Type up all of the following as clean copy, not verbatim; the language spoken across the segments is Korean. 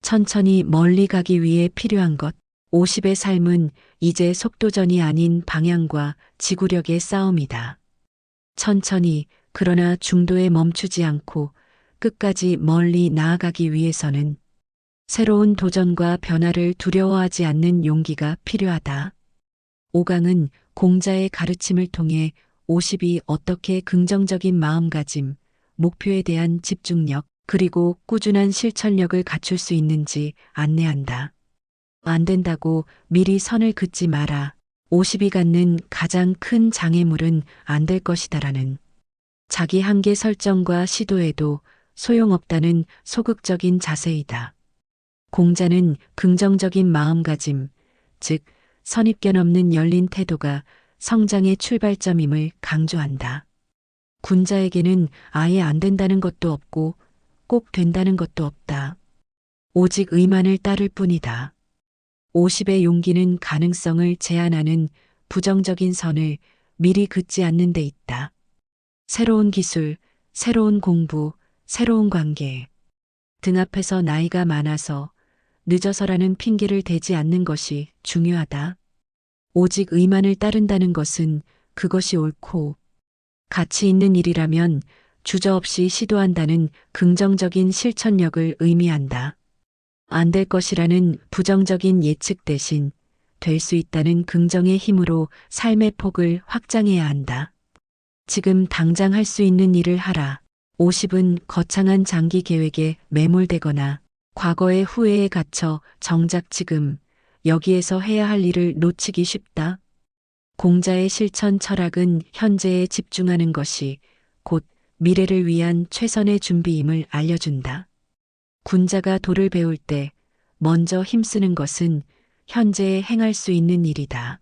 천천히 멀리 가기 위해 필요한 것. 50의 삶은 이제 속도전이 아닌 방향과 지구력의 싸움이다. 천천히 그러나 중도에 멈추지 않고 끝까지 멀리 나아가기 위해서는 새로운 도전과 변화를 두려워하지 않는 용기가 필요하다. 5강은 공자의 가르침을 통해 50이 어떻게 긍정적인 마음가짐, 목표에 대한 집중력, 그리고 꾸준한 실천력을 갖출 수 있는지 안내한다. 안 된다고 미리 선을 긋지 마라. 50이 갖는 가장 큰 장애물은 안 될 것이다라는 자기 한계 설정과 시도에도 소용없다는 소극적인 자세이다. 공자는 긍정적인 마음가짐, 즉 선입견 없는 열린 태도가 성장의 출발점임을 강조한다. 군자에게는 아예 안 된다는 것도 없고 꼭 된다는 것도 없다. 오직 의만을 따를 뿐이다. 50의 용기는 가능성을 제한하는 부정적인 선을 미리 긋지 않는 데 있다. 새로운 기술, 새로운 공부, 새로운 관계 등 앞에서 나이가 많아서 늦어서라는 핑계를 대지 않는 것이 중요하다. 오직 의만을 따른다는 것은 그것이 옳고 가치 있는 일이라면 주저없이 시도한다는 긍정적인 실천력을 의미한다. 안 될 것이라는 부정적인 예측 대신 될 수 있다는 긍정의 힘으로 삶의 폭을 확장해야 한다. 지금 당장 할 수 있는 일을 하라. 50은 거창한 장기 계획에 매몰되거나 과거의 후회에 갇혀 정작 지금 여기에서 해야 할 일을 놓치기 쉽다. 공자의 실천 철학은 현재에 집중하는 것이 곧 미래를 위한 최선의 준비임을 알려준다. 군자가 도를 배울 때 먼저 힘쓰는 것은 현재에 행할 수 있는 일이다.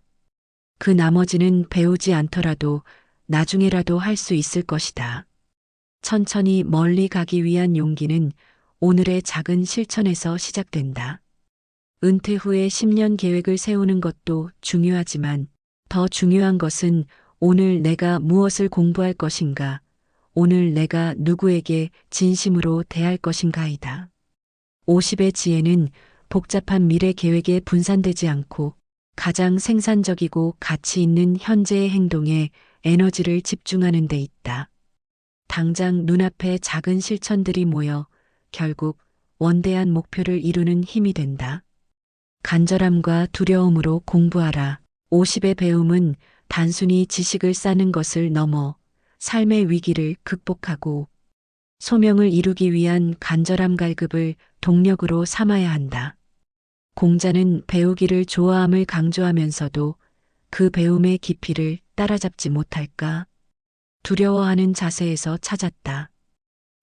그 나머지는 배우지 않더라도 나중에라도 할 수 있을 것이다. 천천히 멀리 가기 위한 용기는 오늘의 작은 실천에서 시작된다. 은퇴 후에 10년 계획을 세우는 것도 중요하지만 더 중요한 것은 오늘 내가 무엇을 공부할 것인가, 오늘 내가 누구에게 진심으로 대할 것인가이다. 50의 지혜는 복잡한 미래 계획에 분산되지 않고 가장 생산적이고 가치 있는 현재의 행동에 에너지를 집중하는 데 있다. 당장 눈앞에 작은 실천들이 모여 결국 원대한 목표를 이루는 힘이 된다. 간절함과 두려움으로 공부하라. 50의 배움은 단순히 지식을 쌓는 것을 넘어 삶의 위기를 극복하고 소명을 이루기 위한 간절함 갈급을 동력으로 삼아야 한다. 공자는 배우기를 좋아함을 강조하면서도 그 배움의 깊이를 따라잡지 못할까 두려워하는 자세에서 찾았다.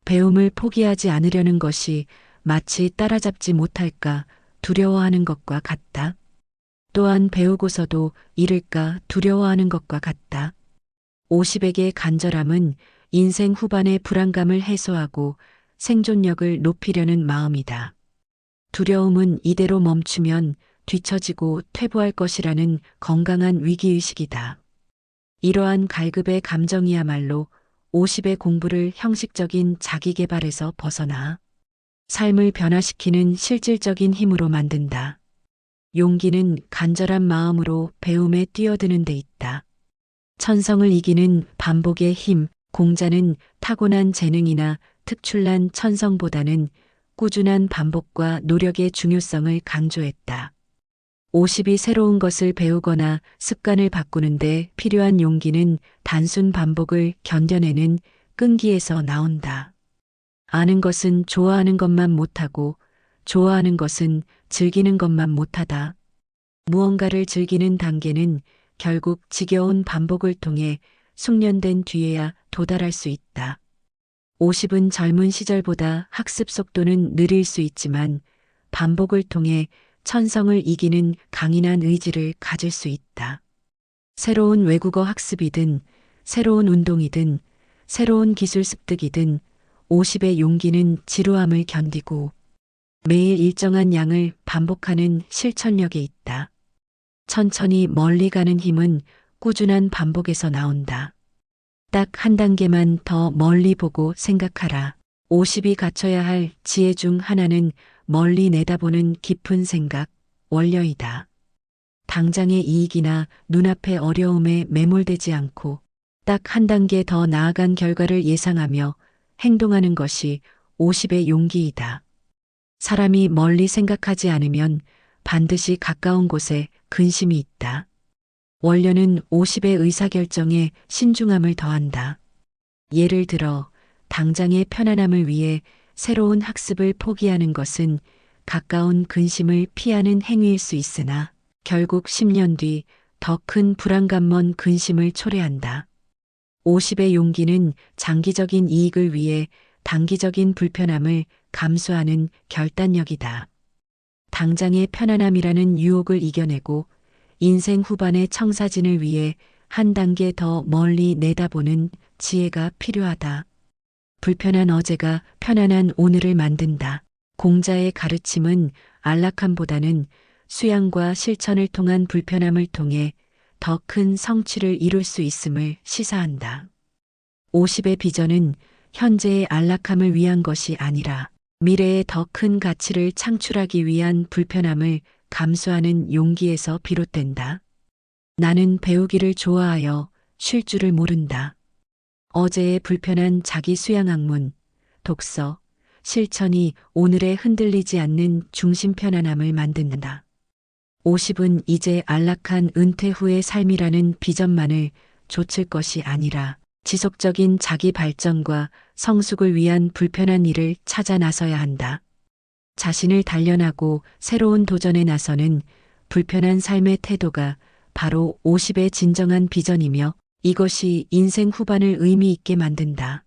배움을 포기하지 않으려는 것이 마치 따라잡지 못할까 두려워하는 것과 같다. 또한 배우고서도 잃을까 두려워하는 것과 같다. 50에게 간절함은 인생 후반의 불안감을 해소하고 생존력을 높이려는 마음이다. 두려움은 이대로 멈추면 뒤처지고 퇴보할 것이라는 건강한 위기의식이다. 이러한 갈급의 감정이야말로 50의 공부를 형식적인 자기개발에서 벗어나 삶을 변화시키는 실질적인 힘으로 만든다. 용기는 간절한 마음으로 배움에 뛰어드는 데 있다. 천성을 이기는 반복의 힘, 공자는 타고난 재능이나 특출난 천성보다는 꾸준한 반복과 노력의 중요성을 강조했다. 50이 새로운 것을 배우거나 습관을 바꾸는데 필요한 용기는 단순 반복을 견뎌내는 끈기에서 나온다. 아는 것은 좋아하는 것만 못하고 좋아하는 것은 즐기는 것만 못하다. 무언가를 즐기는 단계는 결국 지겨운 반복을 통해 숙련된 뒤에야 도달할 수 있다. 50은 젊은 시절보다 학습 속도는 느릴 수 있지만 반복을 통해 천성을 이기는 강인한 의지를 가질 수 있다. 새로운 외국어 학습이든 새로운 운동이든 새로운 기술 습득이든 50의 용기는 지루함을 견디고 매일 일정한 양을 반복하는 실천력에 있다. 천천히 멀리 가는 힘은 꾸준한 반복에서 나온다. 딱 한 단계만 더 멀리 보고 생각하라. 50이 갖춰야 할 지혜 중 하나는 멀리 내다보는 깊은 생각, 원려이다. 당장의 이익이나 눈앞의 어려움에 매몰되지 않고 딱 한 단계 더 나아간 결과를 예상하며 행동하는 것이 50의 용기이다. 사람이 멀리 생각하지 않으면 반드시 가까운 곳에 근심이 있다. 원려는 50의 의사결정에 신중함을 더한다. 예를 들어 당장의 편안함을 위해 새로운 학습을 포기하는 것은 가까운 근심을 피하는 행위일 수 있으나 결국 10년 뒤 더 큰 불안감 근심을 초래한다. 50의 용기는 장기적인 이익을 위해 단기적인 불편함을 감수하는 결단력이다. 당장의 편안함이라는 유혹을 이겨내고 인생 후반의 청사진을 위해 한 단계 더 멀리 내다보는 지혜가 필요하다. 불편한 어제가 편안한 오늘을 만든다. 공자의 가르침은 안락함보다는 수양과 실천을 통한 불편함을 통해 더 큰 성취를 이룰 수 있음을 시사한다. 50의 비전은 현재의 안락함을 위한 것이 아니라 미래의 더 큰 가치를 창출하기 위한 불편함을 감수하는 용기에서 비롯된다. 나는 배우기를 좋아하여 쉴 줄을 모른다. 어제의 불편한 자기 수양 학문, 독서, 실천이 오늘의 흔들리지 않는 중심 편안함을 만든다. 50은 이제 안락한 은퇴 후의 삶이라는 비전만을 좇을 것이 아니라 지속적인 자기 발전과 성숙을 위한 불편한 일을 찾아 나서야 한다. 자신을 단련하고 새로운 도전에 나서는 불편한 삶의 태도가 바로 50의 진정한 비전이며 이것이 인생 후반을 의미 있게 만든다.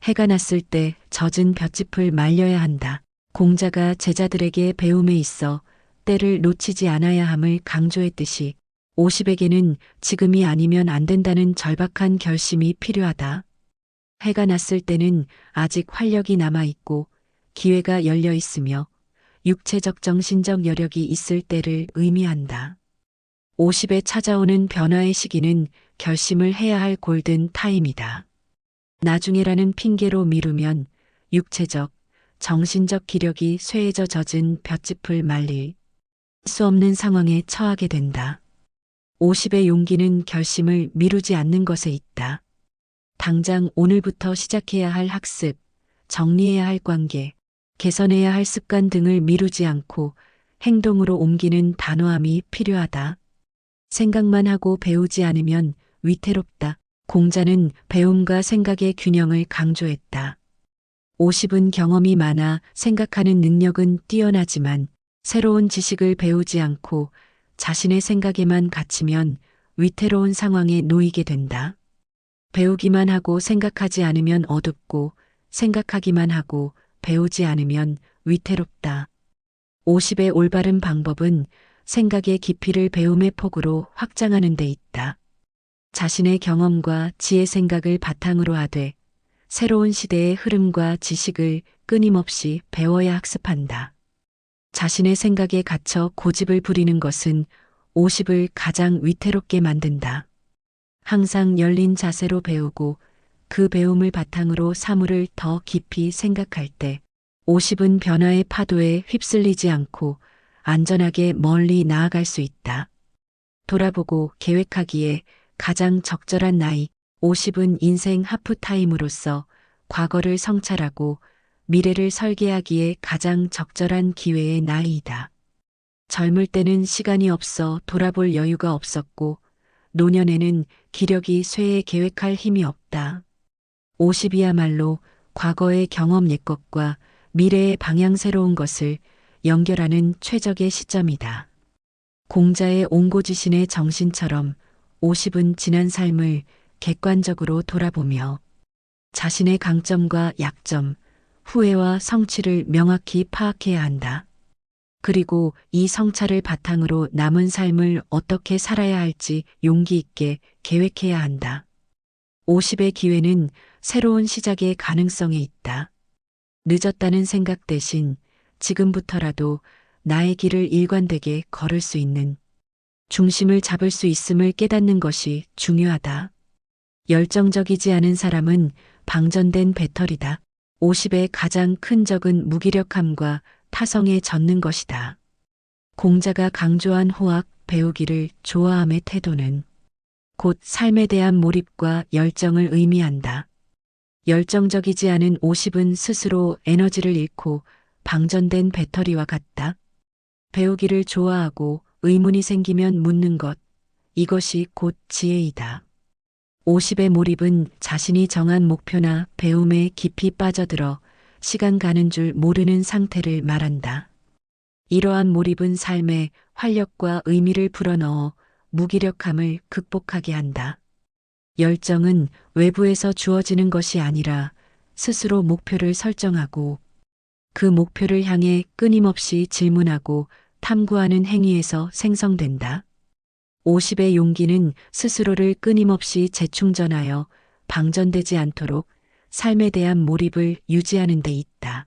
해가 났을 때 젖은 볏짚을 말려야 한다. 공자가 제자들에게 배움에 있어 때를 놓치지 않아야 함을 강조했듯이 50에게는 지금이 아니면 안 된다는 절박한 결심이 필요하다. 해가 났을 때는 아직 활력이 남아있고 기회가 열려 있으며 육체적 정신적 여력이 있을 때를 의미한다. 50에 찾아오는 변화의 시기는 결심을 해야 할 골든 타임이다. 나중에라는 핑계로 미루면 육체적, 정신적 기력이 쇠해져 젖은 볏짚을 말릴 수 없는 상황에 처하게 된다. 50의 용기는 결심을 미루지 않는 것에 있다. 당장 오늘부터 시작해야 할 학습, 정리해야 할 관계, 개선해야 할 습관 등을 미루지 않고 행동으로 옮기는 단호함이 필요하다. 생각만 하고 배우지 않으면 위태롭다. 공자는 배움과 생각의 균형을 강조했다. 50은 경험이 많아 생각하는 능력은 뛰어나지만 새로운 지식을 배우지 않고 자신의 생각에만 갇히면 위태로운 상황에 놓이게 된다. 배우기만 하고 생각하지 않으면 어둡고 생각하기만 하고 배우지 않으면 위태롭다. 50의 올바른 방법은 생각의 깊이를 배움의 폭으로 확장하는 데 있다. 자신의 경험과 지혜 생각을 바탕으로 하되 새로운 시대의 흐름과 지식을 끊임없이 배워야 학습한다. 자신의 생각에 갇혀 고집을 부리는 것은 50을 가장 위태롭게 만든다. 항상 열린 자세로 배우고 그 배움을 바탕으로 사물을 더 깊이 생각할 때 50은 변화의 파도에 휩쓸리지 않고 안전하게 멀리 나아갈 수 있다. 돌아보고 계획하기에 가장 적절한 나이 50은 인생 하프타임으로서 과거를 성찰하고 미래를 설계하기에 가장 적절한 기회의 나이이다. 젊을 때는 시간이 없어 돌아볼 여유가 없었고 노년에는 기력이 쇠해 계획할 힘이 없다. 50이야말로 과거의 경험 옛것과 미래의 방향 새로운 것을 연결하는 최적의 시점이다. 공자의 옹고지신의 정신처럼 50은 지난 삶을 객관적으로 돌아보며 자신의 강점과 약점, 후회와 성취를 명확히 파악해야 한다. 그리고 이 성찰을 바탕으로 남은 삶을 어떻게 살아야 할지 용기 있게 계획해야 한다. 50의 기회는 새로운 시작의 가능성에 있다. 늦었다는 생각 대신 지금부터라도 나의 길을 일관되게 걸을 수 있는 중심을 잡을 수 있음을 깨닫는 것이 중요하다. 열정적이지 않은 사람은 방전된 배터리다. 50의 가장 큰 적은 무기력함과 타성에 젖는 것이다. 공자가 강조한 호학, 배우기를 좋아함의 태도는 곧 삶에 대한 몰입과 열정을 의미한다. 열정적이지 않은 50은 스스로 에너지를 잃고 방전된 배터리와 같다. 배우기를 좋아하고 의문이 생기면 묻는 것, 이것이 곧 지혜이다. 50의 몰입은 자신이 정한 목표나 배움에 깊이 빠져들어 시간 가는 줄 모르는 상태를 말한다. 이러한 몰입은 삶에 활력과 의미를 불어넣어 무기력함을 극복하게 한다. 열정은 외부에서 주어지는 것이 아니라 스스로 목표를 설정하고 그 목표를 향해 끊임없이 질문하고 탐구하는 행위에서 생성된다. 50의 용기는 스스로를 끊임없이 재충전하여 방전되지 않도록 삶에 대한 몰입을 유지하는 데 있다.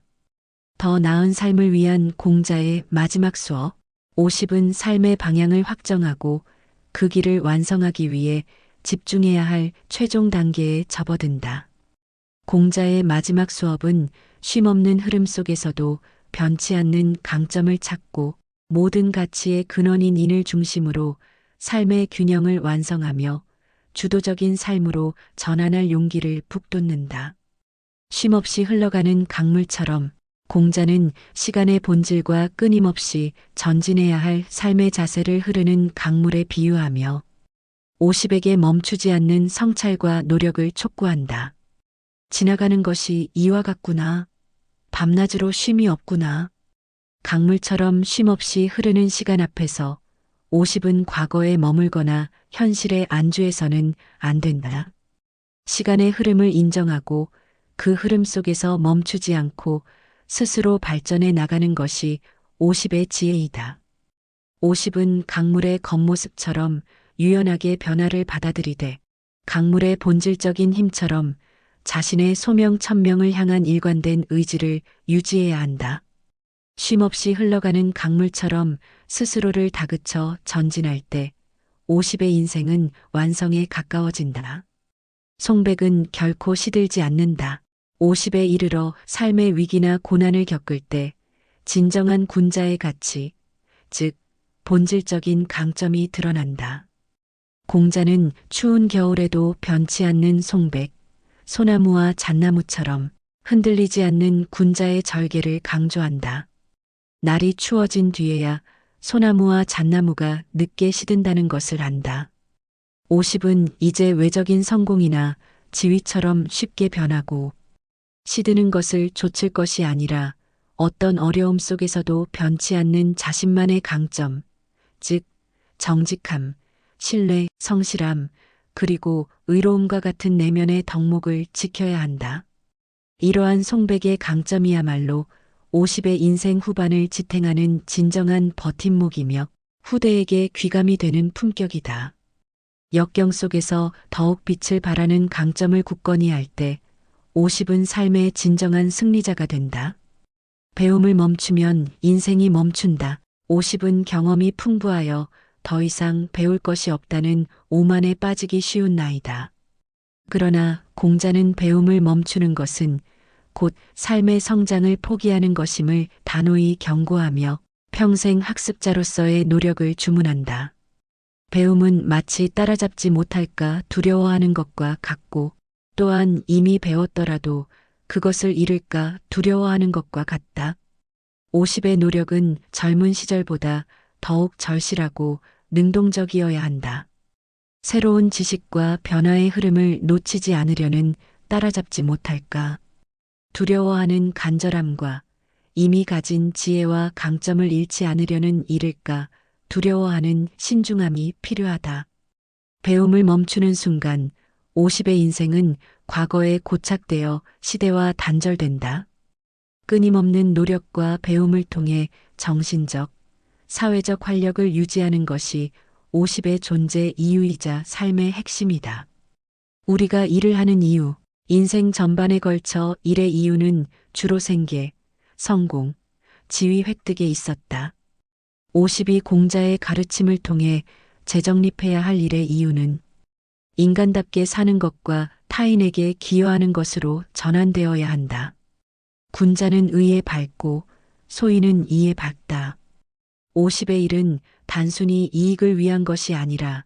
더 나은 삶을 위한 공자의 마지막 수업. 50은 삶의 방향을 확정하고 그 길을 완성하기 위해 집중해야 할 최종 단계에 접어든다. 공자의 마지막 수업은 쉼없는 흐름 속에서도 변치 않는 강점을 찾고 모든 가치의 근원인 인을 중심으로 삶의 균형을 완성하며 주도적인 삶으로 전환할 용기를 북돋는다. 쉼없이 흘러가는 강물처럼 공자는 시간의 본질과 끊임없이 전진해야 할 삶의 자세를 흐르는 강물에 비유하며 50에게 멈추지 않는 성찰과 노력을 촉구한다. 지나가는 것이 이와 같구나. 밤낮으로 쉼이 없구나. 강물처럼 쉼없이 흐르는 시간 앞에서 50은 과거에 머물거나 현실에 안주해서는 안 된다. 시간의 흐름을 인정하고 그 흐름 속에서 멈추지 않고 스스로 발전해 나가는 것이 50의 지혜이다. 50은 강물의 겉모습처럼 유연하게 변화를 받아들이되 강물의 본질적인 힘처럼 자신의 소명천명을 향한 일관된 의지를 유지해야 한다. 쉼없이 흘러가는 강물처럼 스스로를 다그쳐 전진할 때 50의 인생은 완성에 가까워진다. 송백은 결코 시들지 않는다. 50에 이르러 삶의 위기나 고난을 겪을 때 진정한 군자의 가치, 즉 본질적인 강점이 드러난다. 공자는 추운 겨울에도 변치 않는 송백, 소나무와 잣나무처럼 흔들리지 않는 군자의 절개를 강조한다. 날이 추워진 뒤에야 소나무와 잣나무가 늦게 시든다는 것을 안다. 50은 이제 외적인 성공이나 지위처럼 쉽게 변하고 시드는 것을 좇을 것이 아니라 어떤 어려움 속에서도 변치 않는 자신만의 강점, 즉 정직함, 신뢰, 성실함, 그리고 의로움과 같은 내면의 덕목을 지켜야 한다. 이러한 송백의 강점이야말로 50의 인생 후반을 지탱하는 진정한 버팀목이며 후대에게 귀감이 되는 품격이다. 역경 속에서 더욱 빛을 발하는 강점을 굳건히 할 때 50은 삶의 진정한 승리자가 된다. 배움을 멈추면 인생이 멈춘다. 50은 경험이 풍부하여 더 이상 배울 것이 없다는 오만에 빠지기 쉬운 나이다. 그러나 공자는 배움을 멈추는 것은 곧 삶의 성장을 포기하는 것임을 단호히 경고하며 평생 학습자로서의 노력을 주문한다. 배움은 마치 따라잡지 못할까 두려워하는 것과 같고 또한 이미 배웠더라도 그것을 잃을까 두려워하는 것과 같다. 50의 노력은 젊은 시절보다 더욱 절실하고 능동적이어야 한다. 새로운 지식과 변화의 흐름을 놓치지 않으려는 따라잡지 못할까 두려워하는 간절함과 이미 가진 지혜와 강점을 잃지 않으려는 잃을까 두려워하는 신중함이 필요하다. 배움을 멈추는 순간 50의 인생은 과거에 고착되어 시대와 단절된다. 끊임없는 노력과 배움을 통해 정신적, 사회적 활력을 유지하는 것이 50의 존재 이유이자 삶의 핵심이다. 우리가 일을 하는 이유, 인생 전반에 걸쳐 일의 이유는 주로 생계, 성공, 지위 획득에 있었다. 50이 공자의 가르침을 통해 재정립해야 할 일의 이유는 인간답게 사는 것과 타인에게 기여하는 것으로 전환되어야 한다. 군자는 의에 밝고 소인은 이해받다. 50의 일은 단순히 이익을 위한 것이 아니라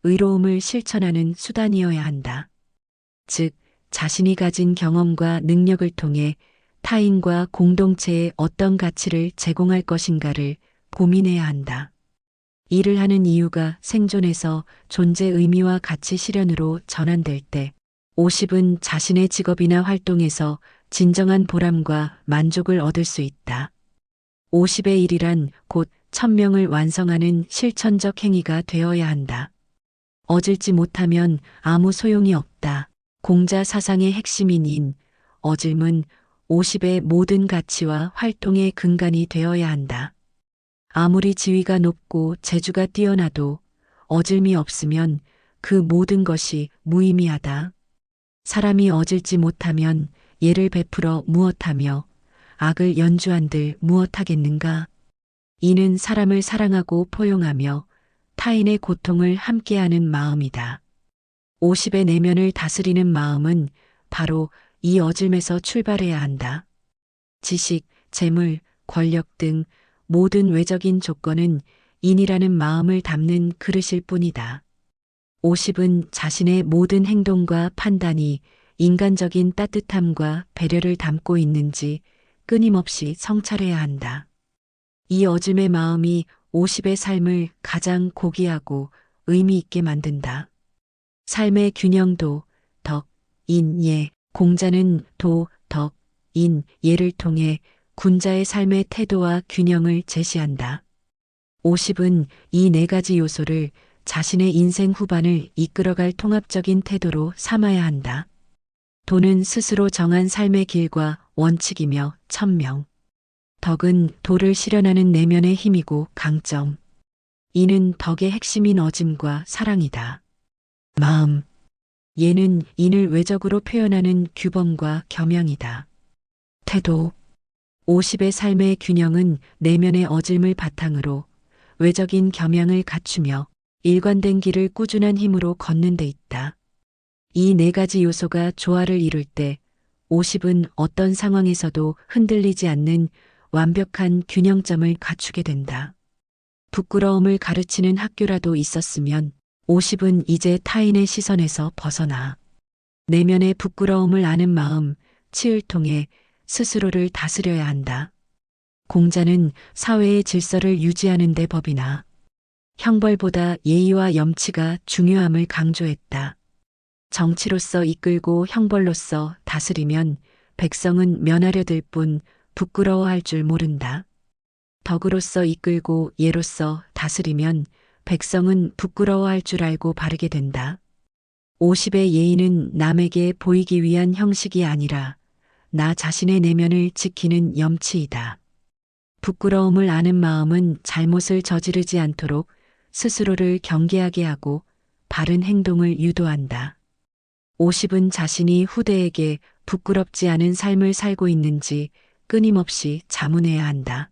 의로움을 실천하는 수단이어야 한다. 즉, 자신이 가진 경험과 능력을 통해 타인과 공동체에 어떤 가치를 제공할 것인가를 고민해야 한다. 일을 하는 이유가 생존에서 존재 의미와 가치 실현으로 전환될 때 50은 자신의 직업이나 활동에서 진정한 보람과 만족을 얻을 수 있다. 50의 일이란 곧 1000명을 완성하는 실천적 행위가 되어야 한다. 어질지 못하면 아무 소용이 없다. 공자 사상의 핵심인 어질문 50의 모든 가치와 활동의 근간이 되어야 한다. 아무리 지위가 높고 재주가 뛰어나도 어질미 없으면 그 모든 것이 무의미하다. 사람이 어질지 못하면 예를 베풀어 무엇하며 악을 연주한들 무엇하겠는가. 이는 사람을 사랑하고 포용하며 타인의 고통을 함께하는 마음이다. 50의 내면을 다스리는 마음은 바로 이 어질에서 출발해야 한다. 지식, 재물, 권력 등 모든 외적인 조건은 인이라는 마음을 담는 그릇일 뿐이다. 50은 자신의 모든 행동과 판단이 인간적인 따뜻함과 배려를 담고 있는지 끊임없이 성찰해야 한다. 이 어짐의 마음이 50의 삶을 가장 고귀하고 의미 있게 만든다. 삶의 균형도 덕, 인, 예, 공자는 도, 덕, 인, 예를 통해 군자의 삶의 태도와 균형을 제시한다. 50은 이 네 가지 요소를 자신의 인생 후반을 이끌어갈 통합적인 태도로 삼아야 한다. 도는 스스로 정한 삶의 길과 원칙이며 천명. 덕은 도를 실현하는 내면의 힘이고 강점. 이는 덕의 핵심인 어짐과 사랑이다. 마음. 예는 인을 외적으로 표현하는 규범과 겸양이다. 태도. 50의 삶의 균형은 내면의 어짐을 바탕으로 외적인 겸양을 갖추며 일관된 길을 꾸준한 힘으로 걷는 데 있다. 이 네 가지 요소가 조화를 이룰 때 50은 어떤 상황에서도 흔들리지 않는 완벽한 균형점을 갖추게 된다. 부끄러움을 가르치는 학교라도 있었으면 50은 이제 타인의 시선에서 벗어나 내면의 부끄러움을 아는 마음, 치을 통해 스스로를 다스려야 한다. 공자는 사회의 질서를 유지하는 데 법이나 형벌보다 예의와 염치가 중요함을 강조했다. 정치로서 이끌고 형벌로서 다스리면 백성은 면하려 들 뿐 부끄러워할 줄 모른다. 덕으로서 이끌고 예로서 다스리면 백성은 부끄러워할 줄 알고 바르게 된다. 50의 예의는 남에게 보이기 위한 형식이 아니라 나 자신의 내면을 지키는 염치이다. 부끄러움을 아는 마음은 잘못을 저지르지 않도록 스스로를 경계하게 하고 바른 행동을 유도한다. 50은 자신이 후대에게 부끄럽지 않은 삶을 살고 있는지 끊임없이 자문해야 한다.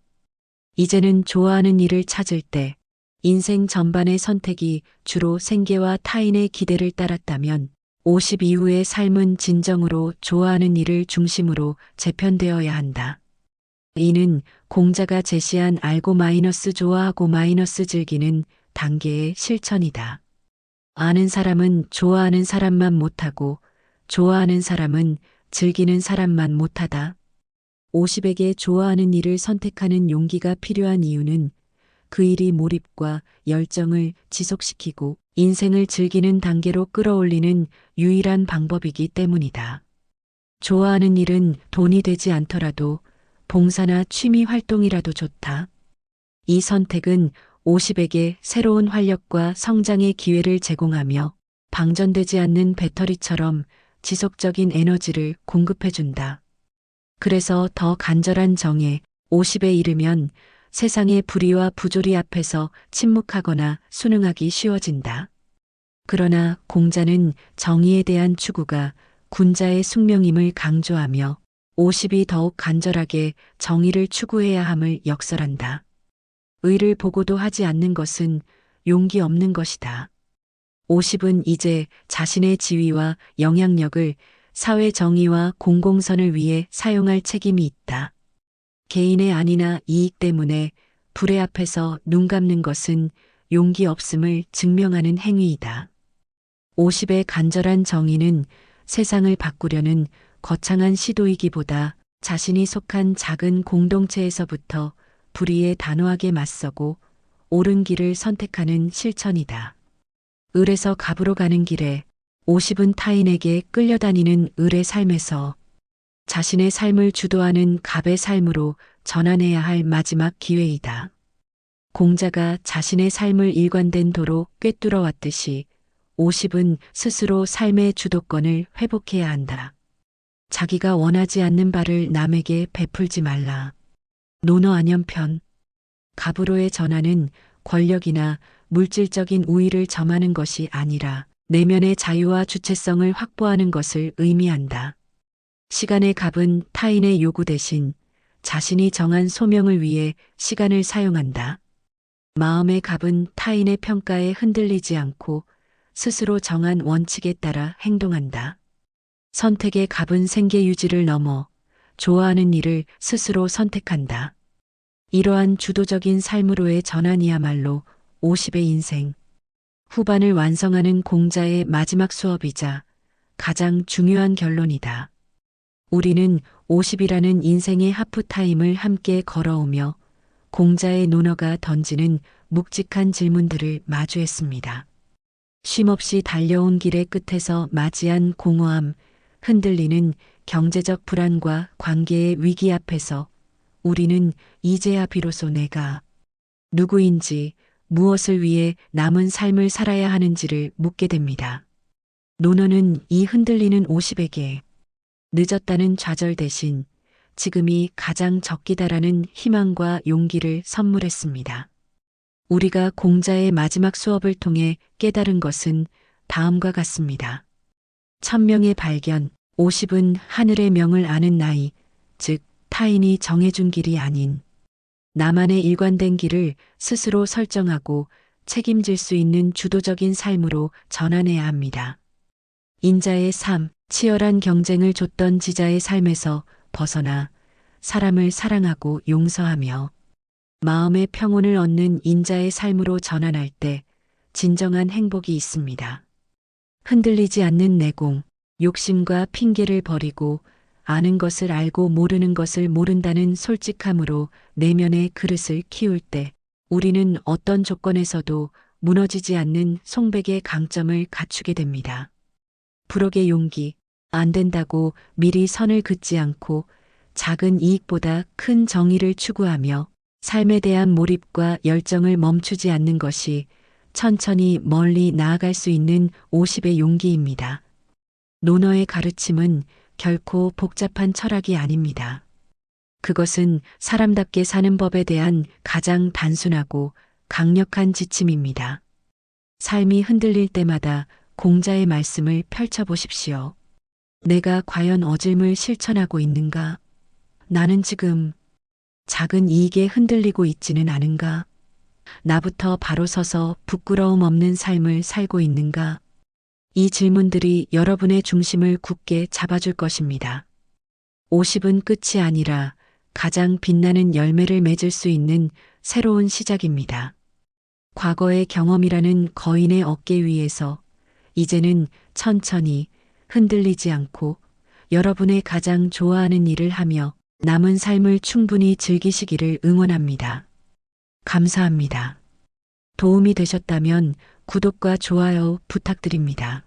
이제는 좋아하는 일을 찾을 때 인생 전반의 선택이 주로 생계와 타인의 기대를 따랐다면 50 이후의 삶은 진정으로 좋아하는 일을 중심으로 재편되어야 한다. 이는 공자가 제시한 알고 마이너스 좋아하고 마이너스 즐기는 단계의 실천이다. 아는 사람은 좋아하는 사람만 못하고 좋아하는 사람은 즐기는 사람만 못하다. 50에게 좋아하는 일을 선택하는 용기가 필요한 이유는 그 일이 몰입과 열정을 지속시키고 인생을 즐기는 단계로 끌어올리는 유일한 방법이기 때문이다. 좋아하는 일은 돈이 되지 않더라도 봉사나 취미 활동이라도 좋다. 이 선택은 50에게 새로운 활력과 성장의 기회를 제공하며 방전되지 않는 배터리처럼 지속적인 에너지를 공급해준다. 그래서 더 간절한 정에 50에 이르면 세상의 불의와 부조리 앞에서 침묵하거나 순응하기 쉬워진다. 그러나 공자는 정의에 대한 추구가 군자의 숙명임을 강조하며 50이 더욱 간절하게 정의를 추구해야 함을 역설한다. 의를 보고도 하지 않는 것은 용기 없는 것이다. 50은 이제 자신의 지위와 영향력을 사회 정의와 공공선을 위해 사용할 책임이 있다. 개인의 안위나 이익 때문에 불의 앞에서 눈 감는 것은 용기 없음을 증명하는 행위이다. 50의 간절한 정의는 세상을 바꾸려는 거창한 시도이기보다 자신이 속한 작은 공동체에서부터 불의에 단호하게 맞서고 옳은 길을 선택하는 실천이다. 을에서 갑으로 가는 길에 50은 타인에게 끌려다니는 을의 삶에서 자신의 삶을 주도하는 갑의 삶으로 전환해야 할 마지막 기회이다. 공자가 자신의 삶을 일관된 도로 꿰뚫어 왔듯이 50은 스스로 삶의 주도권을 회복해야 한다. 자기가 원하지 않는 바를 남에게 베풀지 말라. 논어 안연편. 갑으로의 전환은 권력이나 물질적인 우위를 점하는 것이 아니라 내면의 자유와 주체성을 확보하는 것을 의미한다. 시간의 갑은 타인의 요구 대신 자신이 정한 소명을 위해 시간을 사용한다. 마음의 갑은 타인의 평가에 흔들리지 않고 스스로 정한 원칙에 따라 행동한다. 선택의 갑은 생계 유지를 넘어 좋아하는 일을 스스로 선택한다. 이러한 주도적인 삶으로의 전환이야말로 50의 인생 후반을 완성하는 공자의 마지막 수업이자 가장 중요한 결론이다. 우리는 50이라는 인생의 하프타임을 함께 걸어오며 공자의 논어가 던지는 묵직한 질문들을 마주했습니다. 쉼없이 달려온 길의 끝에서 맞이한 공허함, 흔들리는 경제적 불안과 관계의 위기 앞에서 우리는 이제야 비로소 내가 누구인지 무엇을 위해 남은 삶을 살아야 하는지를 묻게 됩니다. 논어는 이 흔들리는 50에게 늦었다는 좌절 대신 지금이 가장 적기다라는 희망과 용기를 선물했습니다. 우리가 공자의 마지막 수업을 통해 깨달은 것은 다음과 같습니다. 천명의 발견, 50은 하늘의 명을 아는 나이, 즉 타인이 정해준 길이 아닌 나만의 일관된 길을 스스로 설정하고 책임질 수 있는 주도적인 삶으로 전환해야 합니다. 인자의 삶, 치열한 경쟁을 줬던 지자의 삶에서 벗어나 사람을 사랑하고 용서하며 마음의 평온을 얻는 인자의 삶으로 전환할 때 진정한 행복이 있습니다. 흔들리지 않는 내공, 욕심과 핑계를 버리고 아는 것을 알고 모르는 것을 모른다는 솔직함으로 내면의 그릇을 키울 때 우리는 어떤 조건에서도 무너지지 않는 송백의 강점을 갖추게 됩니다. 불혹의 용기, 안 된다고 미리 선을 긋지 않고 작은 이익보다 큰 정의를 추구하며 삶에 대한 몰입과 열정을 멈추지 않는 것이 천천히 멀리 나아갈 수 있는 50의 용기입니다. 논어의 가르침은 결코 복잡한 철학이 아닙니다. 그것은 사람답게 사는 법에 대한 가장 단순하고 강력한 지침입니다. 삶이 흔들릴 때마다 공자의 말씀을 펼쳐보십시오. 내가 과연 어질물 실천하고 있는가? 나는 지금 작은 이익에 흔들리고 있지는 않은가? 나부터 바로 서서 부끄러움 없는 삶을 살고 있는가? 이 질문들이 여러분의 중심을 굳게 잡아줄 것입니다. 50은 끝이 아니라 가장 빛나는 열매를 맺을 수 있는 새로운 시작입니다. 과거의 경험이라는 거인의 어깨 위에서 이제는 천천히 흔들리지 않고 여러분의 가장 좋아하는 일을 하며 남은 삶을 충분히 즐기시기를 응원합니다. 감사합니다. 도움이 되셨다면 구독과 좋아요 부탁드립니다.